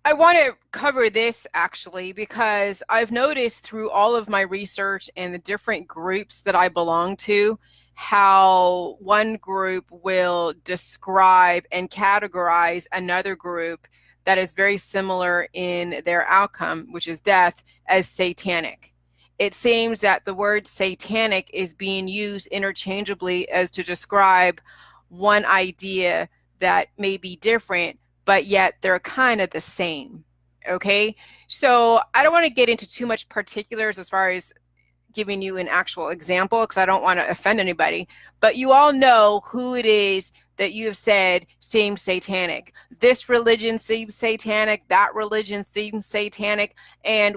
I want to cover this actually because I've noticed through all of my research and the different groups that I belong to, how one group will describe and categorize another group that is very similar in their outcome, which is death, as satanic. It seems that the word satanic is being used interchangeably as to describe one idea that may be different, but yet they're kind of the same. Okay. So I don't want to get into too much particulars as far as giving you an actual example because I don't want to offend anybody, but you all know who it is that you have said seems satanic. This religion seems satanic, that religion seems satanic, and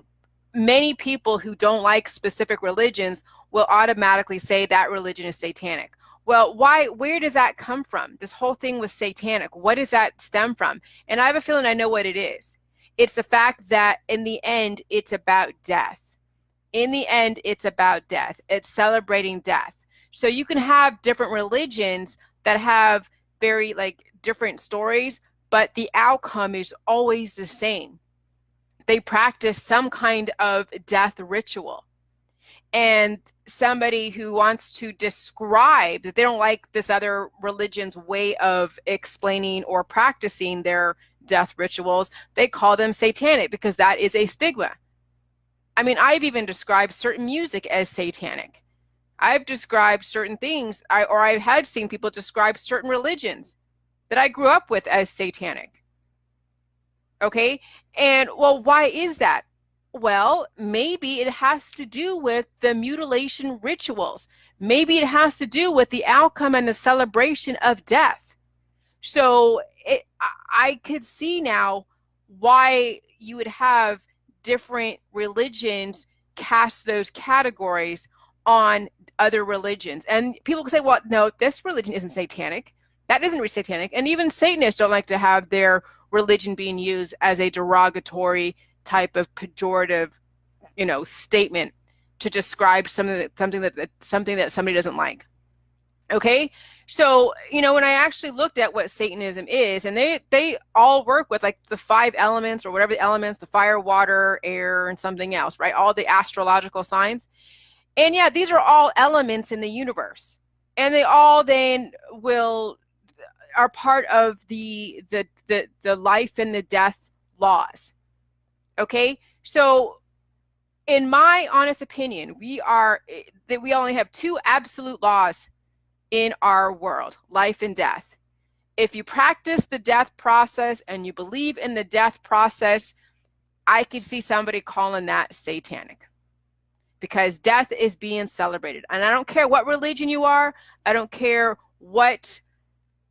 many people who don't like specific religions will automatically say that religion is satanic. Well, where does that come from? This whole thing was satanic. What does that stem from? And I have a feeling I know what it is. It's the fact that in the end, it's about death. In the end, it's about death. It's celebrating death. So you can have different religions that have very different stories, but the outcome is always the same. They practice some kind of death ritual. And somebody who wants to describe that they don't like this other religion's way of explaining or practicing their death rituals, they call them satanic because that is a stigma. I mean, I've even described certain music as satanic. I've described certain things, I had seen people describe certain religions that I grew up with as satanic. Okay? And well, why is that? Well, maybe it has to do with the mutilation rituals. Maybe it has to do with the outcome and the celebration of death. So I could see now why you would have different religions cast those categories on other religions. And people can say, well, no, this religion isn't satanic. That isn't satanic. And even Satanists don't like to have their religion being used as a derogatory type of pejorative, statement to describe something that somebody doesn't like. Okay, so when I actually looked at what Satanism is, and they all work with like the 5 elements or whatever the elements, the fire, water, air, and something else, right? All the astrological signs, and yeah, these are all elements in the universe, and they all then are part of the life and the death laws. Okay, so in my honest opinion, we only have 2 absolute laws in our world: life and death. If you practice the death process and you believe in the death process, I could see somebody calling that satanic because death is being celebrated. And I don't care what religion you are. I don't care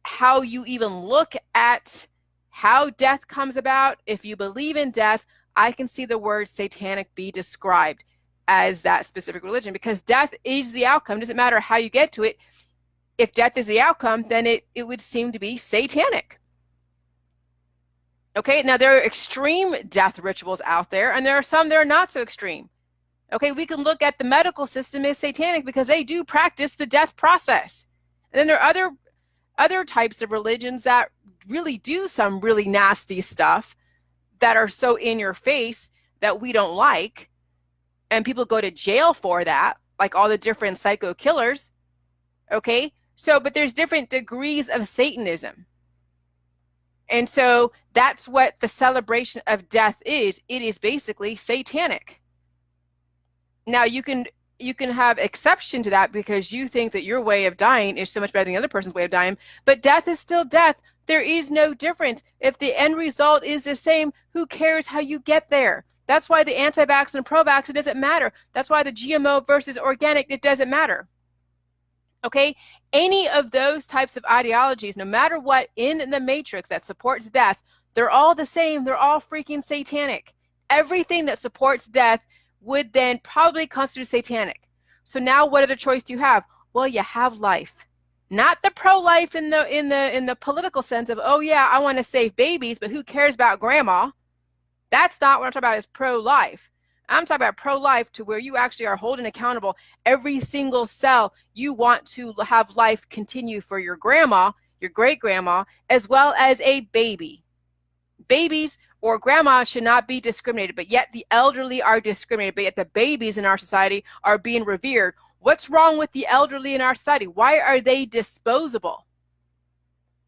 how you even look at how death comes about. If you believe in death, I can see the word satanic be described as that specific religion because death is the outcome. It doesn't matter how you get to it. If death is the outcome, then it would seem to be satanic. Okay, now there are extreme death rituals out there, and there are some that are not so extreme. Okay, we can look at the medical system as satanic because they do practice the death process. And then there are other types of religions that really do some really nasty stuff that are so in your face that we don't like, and people go to jail for that, like all the different psycho killers. Okay, so but there's different degrees of Satanism, and so that's what the celebration of death is. It is basically satanic. Now you can have exception to that because you think that your way of dying is so much better than the other person's way of dying, but death is still death. There is no difference. If the end result is the same, who cares how you get there? That's why the anti-vax and pro-vax, it doesn't matter. That's why the GMO versus organic, it doesn't matter. Okay? Any of those types of ideologies, no matter what in the matrix that supports death, they're all the same. They're all freaking satanic. Everything that supports death would then probably constitute satanic. So now what other choice do you have? Well, you have life. Not the pro-life in the political sense of, oh yeah, I want to save babies, but who cares about grandma? That's not what I'm talking about, is pro-life. I'm talking about pro-life to where you actually are holding accountable every single cell. You want to have life continue for your grandma, your great grandma, as well as a baby. Babies or grandma should not be discriminated, but yet the elderly are discriminated, but yet the babies in our society are being revered. What's wrong with the elderly in our society? Why are they disposable?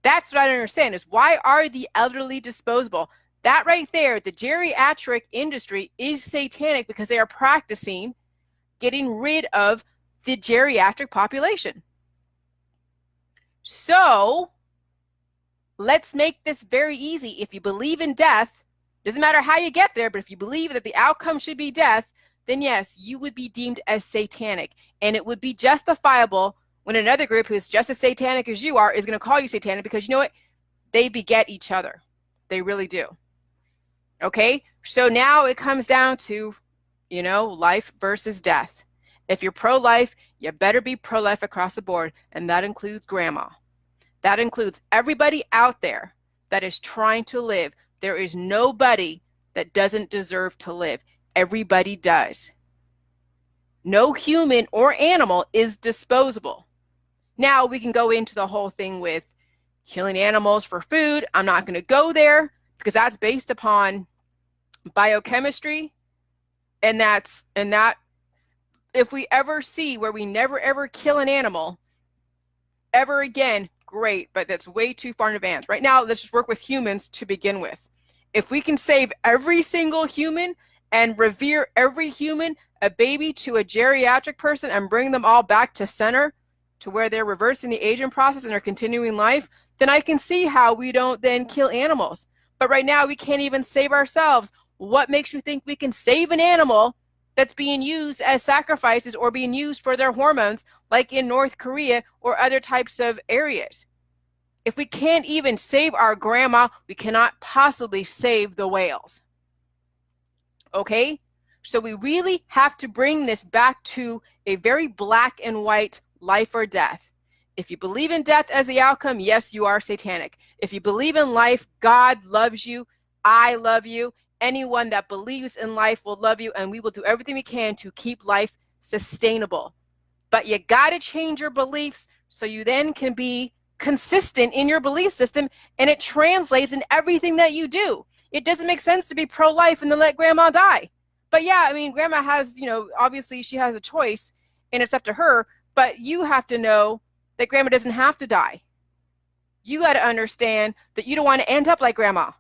That's what I don't understand, is why are the elderly disposable? That right there, the geriatric industry is satanic because they are practicing getting rid of the geriatric population. So let's make this very easy. If you believe in death, doesn't matter how you get there, but if you believe that the outcome should be death, then yes, you would be deemed as satanic. And it would be justifiable when another group who's just as satanic as you are is going to call you satanic, because you know what? They beget each other. They really do. Okay? So now it comes down to, life versus death. If you're pro-life, you better be pro-life across the board, and that includes grandma. That includes everybody out there that is trying to live. There is nobody that doesn't deserve to live. Everybody does. No human or animal is disposable. Now we can go into the whole thing with killing animals for food. I'm not going to go there because that's based upon biochemistry, and that if we ever see where we never ever kill an animal ever again, great, but that's way too far in advance. Right now, let's just work with humans to begin with. If we can save every single human and revere every human, a baby to a geriatric person, and bring them all back to center to where they're reversing the aging process and are continuing life, then I can see how we don't then kill animals. But right now, we can't even save ourselves. What makes you think we can save an animal that's being used as sacrifices or being used for their hormones, like in North Korea or other types of areas? If we can't even save our grandma, we cannot possibly save the whales. Okay? So we really have to bring this back to a very black and white life or death. If you believe in death as the outcome, yes, you are satanic. If you believe in life, God loves you. I love you. Anyone that believes in life will love you, and we will do everything we can to keep life sustainable. But you got to change your beliefs so you then can be consistent in your belief system, and it translates in everything that you do. It doesn't make sense to be pro-life and then let grandma die. But yeah, I mean, grandma has, obviously she has a choice and it's up to her, but you have to know that grandma doesn't have to die. You got to understand that you don't want to end up like grandma,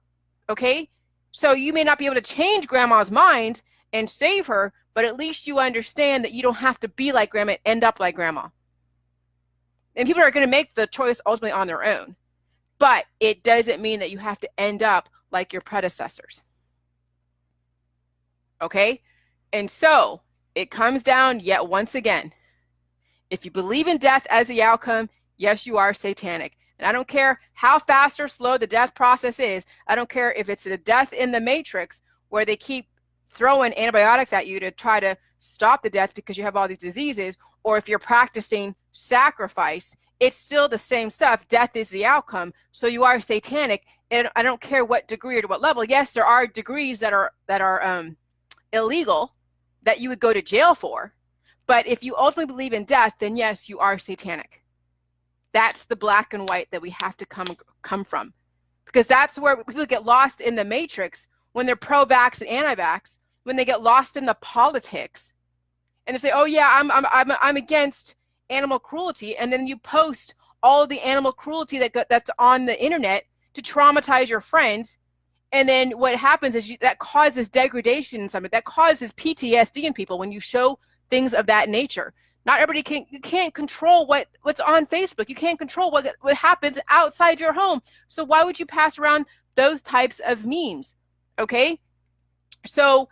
okay? So you may not be able to change grandma's mind and save her, but at least you understand that you don't have to be like grandma and end up like grandma. And people are going to make the choice ultimately on their own. But it doesn't mean that you have to end up like your predecessors. Okay? And so it comes down yet once again. If you believe in death as the outcome, yes, you are satanic. And I don't care how fast or slow the death process is. I don't care if it's a death in the Matrix where they keep throwing antibiotics at you to try to stop the death because you have all these diseases, or if you're practicing sacrifice, it's still the same stuff. Death is the outcome. So you are satanic. And I don't care what degree or to what level. Yes, there are degrees that are illegal that you would go to jail for. But if you ultimately believe in death, then yes, you are satanic. That's the black and white that we have to come from, because that's where people get lost in the Matrix when they're pro-vax and anti-vax, when they get lost in the politics, and they say, "Oh yeah, I'm against animal cruelty," and then you post all of the animal cruelty that's on the internet to traumatize your friends, and then what happens is that causes degradation in somebody, that causes PTSD in people when you show things of that nature. Not everybody you can't control what's on Facebook. You can't control what happens outside your home. So why would you pass around those types of memes? Okay? So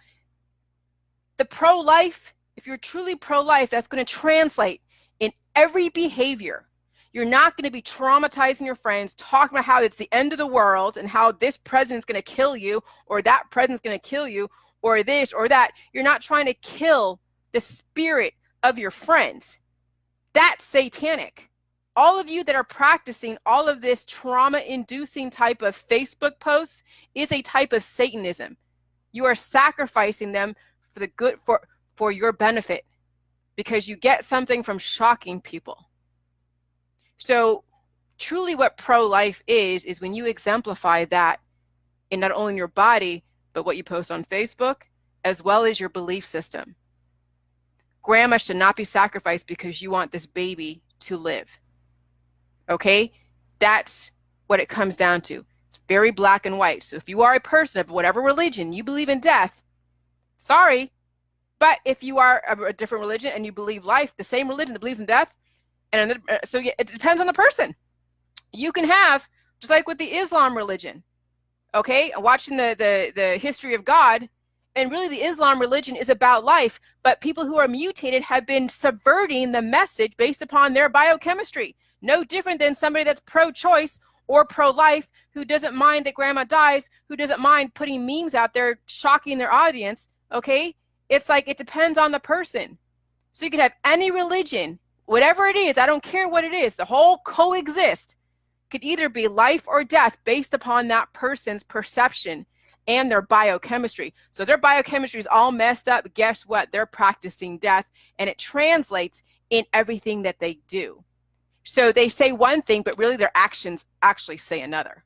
the pro-life, if you're truly pro-life, that's going to translate in every behavior. You're not going to be traumatizing your friends, talking about how it's the end of the world and how this president's going to kill you, or that president's going to kill you, or this or that. You're not trying to kill the spirit of your friends. That's satanic. All of you that are practicing all of this trauma-inducing type of Facebook posts is a type of Satanism. You are sacrificing them for the good, for your benefit, because you get something from shocking people. So truly what pro-life is when you exemplify that in not only your body, but what you post on Facebook, as well as your belief system. Grandma should not be sacrificed because you want this baby to live. Okay? That's what it comes down to. It's very black and white. So if you are a person of whatever religion, you believe in death, sorry. But if you are a different religion and you believe life, the same religion that believes in death, and so it depends on the person. You can have, just like with the Islam religion, okay, watching the history of God, and really the Islam religion is about life, but people who are mutated have been subverting the message based upon their biochemistry. No different than somebody that's pro-choice or pro-life, who doesn't mind that grandma dies, who doesn't mind putting memes out there shocking their audience, okay? It's like, it depends on the person. So you can have any religion, whatever it is, I don't care what it is, the whole coexist, could either be life or death based upon that person's perception and their biochemistry. So their biochemistry is all messed up, guess what? They're practicing death, and it translates in everything that they do. So they say one thing, but really their actions actually say another.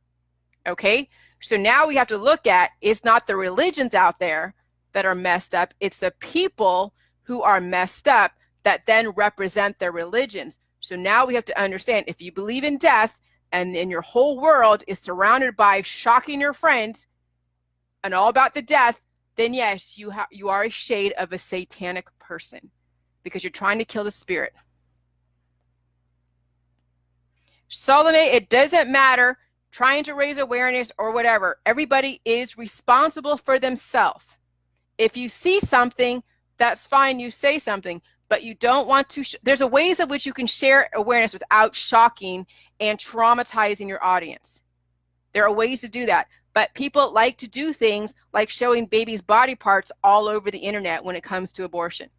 Okay? So now we have to look at, it's not the religions out there that are messed up, it's the people who are messed up that then represent their religions. So now we have to understand, if you believe in death and then your whole world is surrounded by shocking your friends and all about the death, then yes, you are a shade of a satanic person because you're trying to kill the spirit. Salome, it doesn't matter trying to raise awareness or whatever. Everybody is responsible for themselves. If you see something, that's fine, you say something, but you don't want to, there's a ways of which you can share awareness without shocking and traumatizing your audience. There are ways to do that, but people like to do things like showing babies' body parts all over the internet when it comes to abortion.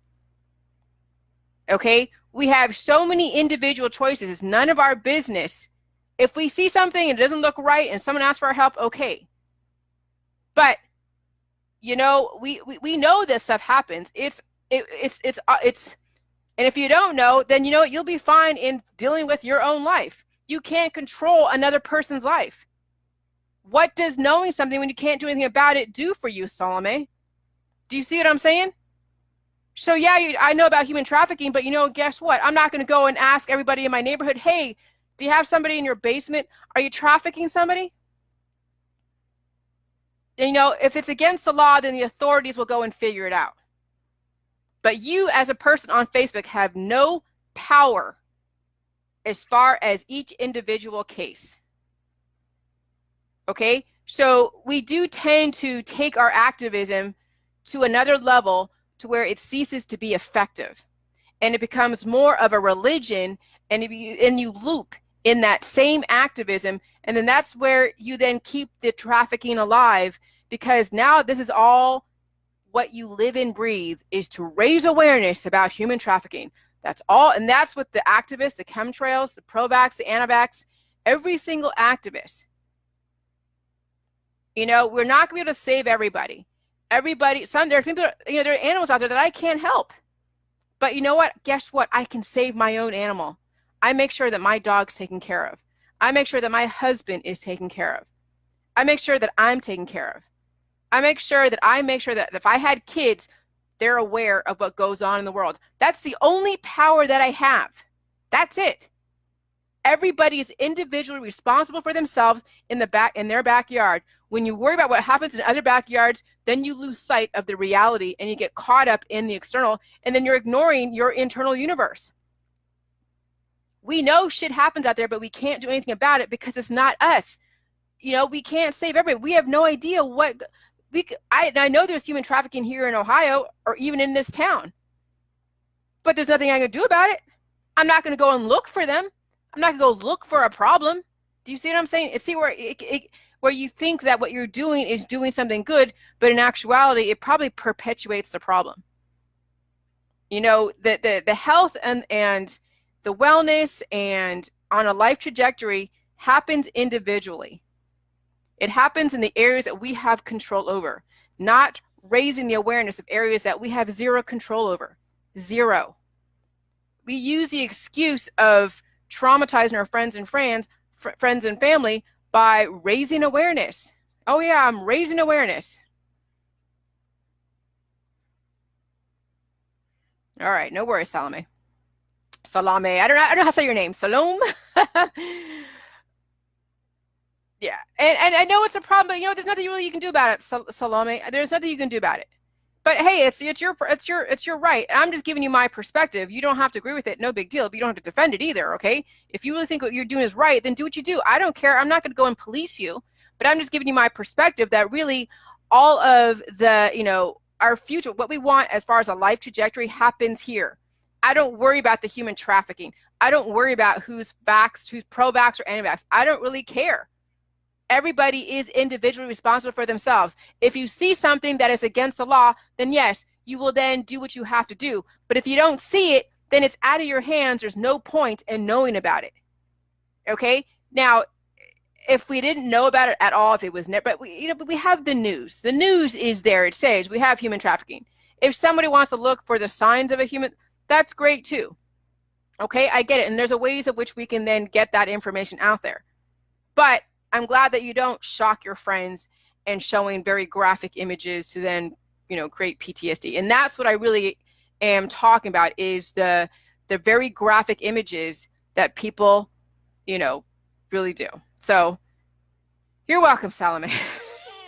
Okay, we have so many individual choices. It's none of our business. If we see something and it doesn't look right and someone asks for our help, okay. But you know, we know this stuff happens. It's and if you don't know, then you know you'll be fine in dealing with your own life. You can't control another person's life. What does knowing something when you can't do anything about it do for you, Salome? Do you see what I'm saying? So yeah, I know about human trafficking, but you know, guess what? I'm not going to go and ask everybody in my neighborhood, hey, do you have somebody in your basement? Are you trafficking somebody? And, you know, if it's against the law, then the authorities will go and figure it out. But you as a person on Facebook have no power as far as each individual case. Okay? So we do tend to take our activism to another level to where it ceases to be effective. And it becomes more of a religion, and you loop in that same activism, and then that's where you then keep the trafficking alive, because now this is all what you live and breathe, is to raise awareness about human trafficking. That's all, and that's what the activists, the chemtrails, the pro-vax, the anti-vax, every single activist. You know, we're not going to be able to save everybody. There are people, you know, there are animals out there that I can't help. But you know what? Guess what? I can save my own animal. I make sure that my dog's taken care of. I make sure that my husband is taken care of. I make sure that I'm taken care of. I make sure that if I had kids, they're aware of what goes on in the world. That's the only power that I have. That's it. Everybody is individually responsible for themselves in their backyard. When you worry about what happens in other backyards, then you lose sight of the reality and you get caught up in the external, and then you're ignoring your internal universe. We know shit happens out there, but we can't do anything about it because it's not us. You know, we can't save everybody. We have no idea what I know there's human trafficking here in Ohio or even in this town, but there's nothing I can do about it. I'm not going to go and look for them. I'm not going to go look for a problem. Do you see what I'm saying? It's where you think that what you're doing is doing something good, but in actuality, it probably perpetuates the problem. You know, the health and the wellness and on a life trajectory happens individually. It happens in the areas that we have control over, not raising the awareness of areas that we have zero control over. Zero. We use the excuse of traumatizing our friends and family by raising awareness. Oh yeah, I'm raising awareness. All right, no worries, Salome. Salome. I don't know how to say your name. Salome. Yeah, and I know it's a problem, but there's nothing really you can do about it, Salome. There's nothing you can do about it. But hey, it's your right. I'm just giving you my perspective. You don't have to agree with it. No big deal. But you don't have to defend it either. Okay? If you really think what you're doing is right, then do what you do. I don't care. I'm not going to go and police you. But I'm just giving you my perspective that really all of the our future, what we want as far as a life trajectory, happens here. I don't worry about the human trafficking. I don't worry about who's vaxxed, who's pro-vax or anti-vax. I don't really care. Everybody is individually responsible for themselves. If you see something that is against the law, then yes, you will then do what you have to do. But if you don't see it, then it's out of your hands. There's no point in knowing about it. Okay? Now, if we didn't know about it at all, if it was never, but we have the news. The news is there. It says we have human trafficking. If somebody wants to look for the signs of a human, that's great too. Okay, I get it. And there's a ways of which we can then get that information out there. But I'm glad that you don't shock your friends and showing very graphic images to then, create PTSD. And that's what I really am talking about, is the very graphic images that people, really do. So you're welcome, Salome.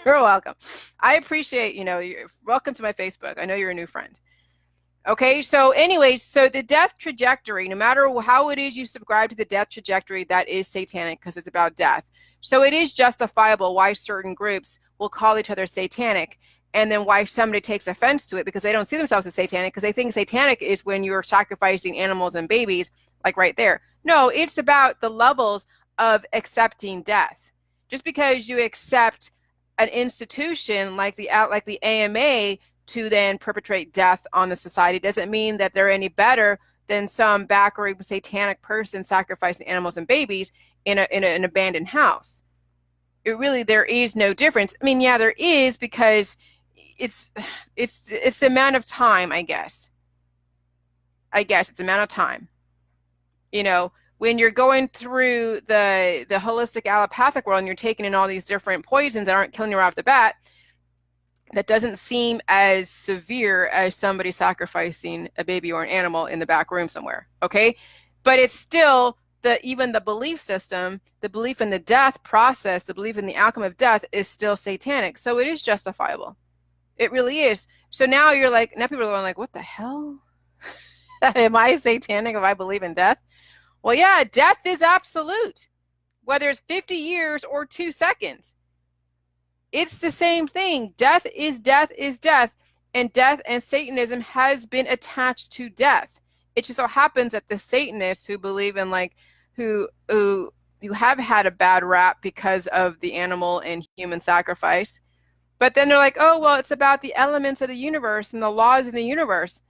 You're welcome. I appreciate, you're welcome to my Facebook. I know you're a new friend. Okay, so anyways, so the death trajectory, no matter how it is you subscribe to the death trajectory, that is satanic because it's about death. So it is justifiable why certain groups will call each other satanic, and then why somebody takes offense to it because they don't see themselves as satanic, because they think satanic is when you're sacrificing animals and babies, like right there. No, it's about the levels of accepting death. Just because you accept an institution like the AMA to then perpetrate death on the society doesn't mean that they're any better than some backward satanic person sacrificing animals and babies in an abandoned house. There is no difference. I mean, yeah, there is, because it's the amount of time, I guess it's the amount of time. When you're going through the holistic allopathic world and you're taking in all these different poisons that aren't killing you right off the bat, that doesn't seem as severe as somebody sacrificing a baby or an animal in the back room somewhere, okay? But it's still even the belief system, the belief in the death process, the belief in the outcome of death is still satanic. So it is justifiable. It really is. So now people are going like, what the hell? Am I satanic if I believe in death? Well, yeah, death is absolute, whether it's 50 years or 2 seconds. It's the same thing. Death is death is death, and death and Satanism has been attached to death. It just so happens that the Satanists who believe in who have had a bad rap because of the animal and human sacrifice, but then they're like, oh, well, it's about the elements of the universe and the laws in the universe.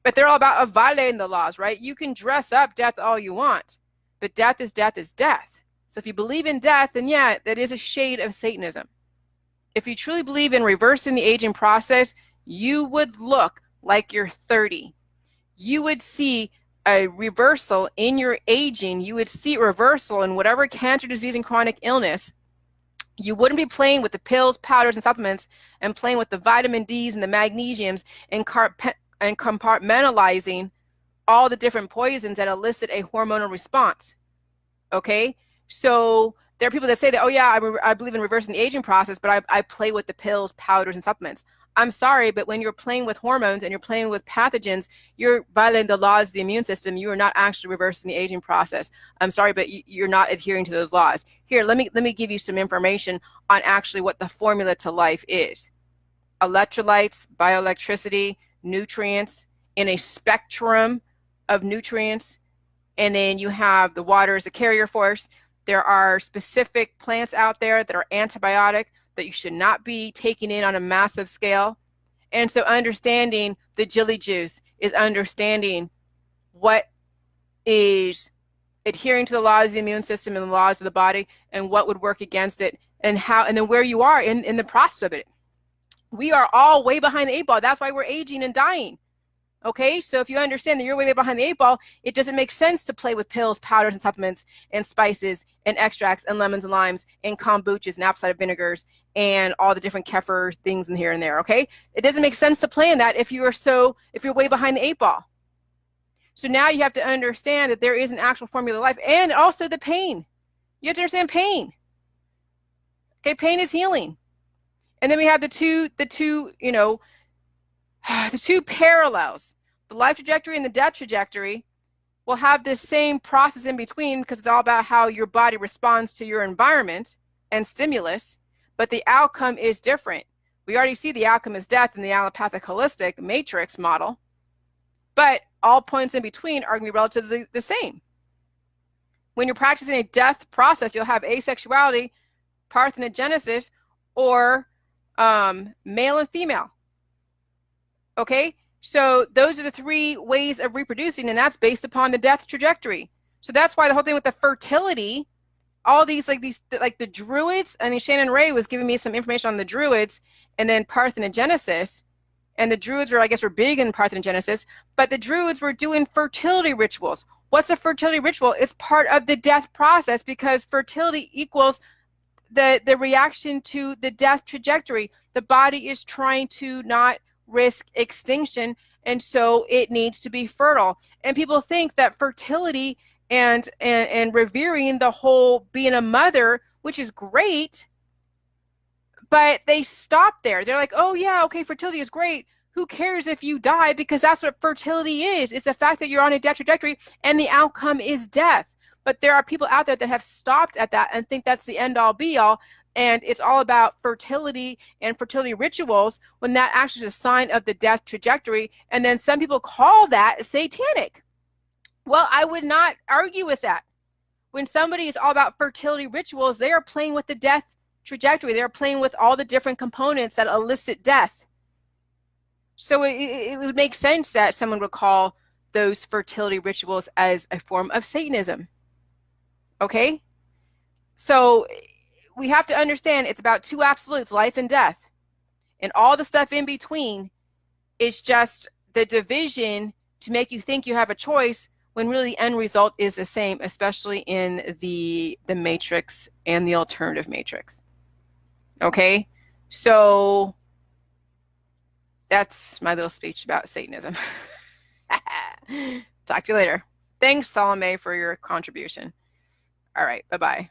But they're all about violating the laws, right? You can dress up death all you want, but death is death is death. So if you believe in death, then yeah, that is a shade of Satanism. If you truly believe in reversing the aging process, you would look like you're 30. You would see a reversal in your aging. You would see reversal in whatever cancer, disease, and chronic illness. You wouldn't be playing with the pills, powders, and supplements and playing with the vitamin Ds and the magnesiums and compartmentalizing all the different poisons that elicit a hormonal response. Okay? So there are people that say that, oh yeah, I believe in reversing the aging process, but I play with the pills, powders, and supplements. I'm sorry, but when you're playing with hormones and you're playing with pathogens, you're violating the laws of the immune system. You are not actually reversing the aging process. I'm sorry, but you're not adhering to those laws. Here, let me give you some information on actually what the formula to life is. Electrolytes, bioelectricity, nutrients in a spectrum of nutrients, and then you have the water as the carrier force. There are specific plants out there that are antibiotic that you should not be taking in on a massive scale. And so understanding the jilly juice is understanding what is adhering to the laws of the immune system and the laws of the body, and what would work against it, and how, and then where you are in the process of it. We are all way behind the 8 ball. That's why we're aging and dying. Okay, so if you understand that you're way behind the 8 ball, it doesn't make sense to play with pills, powders, and supplements, and spices, and extracts, and lemons and limes, and kombuchas, and apple cider vinegars, and all the different kefir things in here and there. Okay, it doesn't make sense to play in that if you're way behind the 8 ball. So now you have to understand that there is an actual formula of life, and also the pain. You have to understand pain. Okay, pain is healing, and then we have the two parallels. The life trajectory and the death trajectory will have the same process in between, because it's all about how your body responds to your environment and stimulus, but the outcome is different. We already see the outcome is death in the allopathic holistic matrix model, but all points in between are going to be relatively the same. When you're practicing a death process, you'll have asexuality, parthenogenesis, or male and female. Okay, so those are the 3 ways of reproducing, and that's based upon the death trajectory. So that's why the whole thing with the fertility, all these like the druids, I mean, Shannon Ray was giving me some information on the druids and then parthenogenesis, and the druids were big in parthenogenesis, but the druids were doing fertility rituals. What's a fertility ritual? It's part of the death process, because fertility equals the reaction to the death trajectory. The body is trying to not risk extinction, and so it needs to be fertile. And people think that fertility and revering the whole being a mother, which is great, but they stop there. They're like, oh yeah, okay, fertility is great. Who cares if you die? Because that's what fertility is. It's the fact that you're on a death trajectory and the outcome is death. But there are people out there that have stopped at that and think that's the end all be all. And it's all about fertility and fertility rituals, when that actually is a sign of the death trajectory. And then some people call that satanic. Well, I would not argue with that. When somebody is all about fertility rituals, they are playing with the death trajectory. They're playing with all the different components that elicit death. So it would make sense that someone would call those fertility rituals as a form of Satanism. Okay? So we have to understand it's about 2 absolutes, life and death. And all the stuff in between is just the division to make you think you have a choice, when really the end result is the same, especially in the matrix and the alternative matrix. Okay? So that's my little speech about Satanism. Talk to you later. Thanks, Salome, for your contribution. All right, bye-bye.